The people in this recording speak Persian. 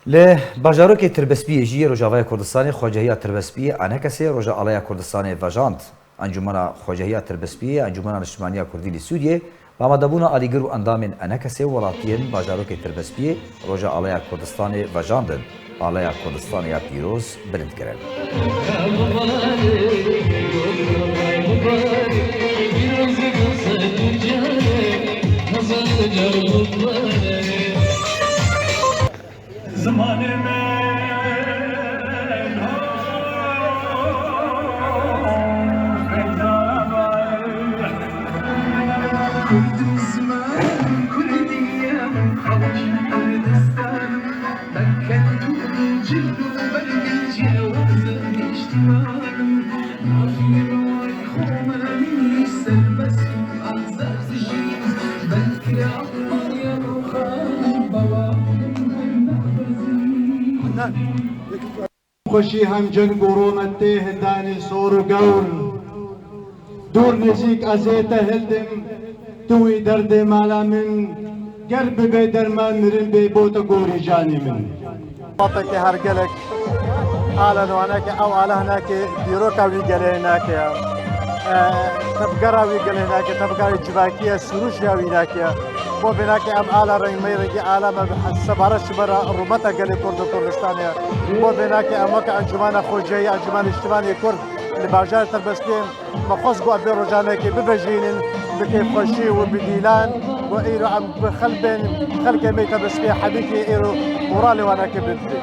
ل باجاروک تربسپی جی روجاوای کردستان خواجهی تربسپی انکسی روجا آلای کردستان وجاند انجمن خواجهی تربسپی انجمن اجتماعی کردی سوریه و مدبون آلیگر و اندام انکسی ولاتین باجاروک تربسپی روجا آلای کردستان وجاندن آلای کردستان یا پیروز بلند کرد. خوشی هم جنگ و رومته هندانی سور و گور دور نزیک ازیت هلدم توی درد مالا من گرب به درمان مرن به بوت گوری جانی من باطك هرجلك على نوانك او على هناك ديروكا ويجري هناك تبقى ويجري هناك تبقى جباكيه سروشيا هناك بو بناك ام على رنگ ميرجي على ما بحسب عرش برا رومتا قال كرد كردستانيا بو بناك امك انجمان خوجي انجمان اجتماعي كرد اللي باجار تربسكين مخص قو ابي رجانك ببجين بكيف خوشي وبديلان وايرو عم بخلبن خلك ميت بسبي حبيبي ايرو مورالي وانا كبدي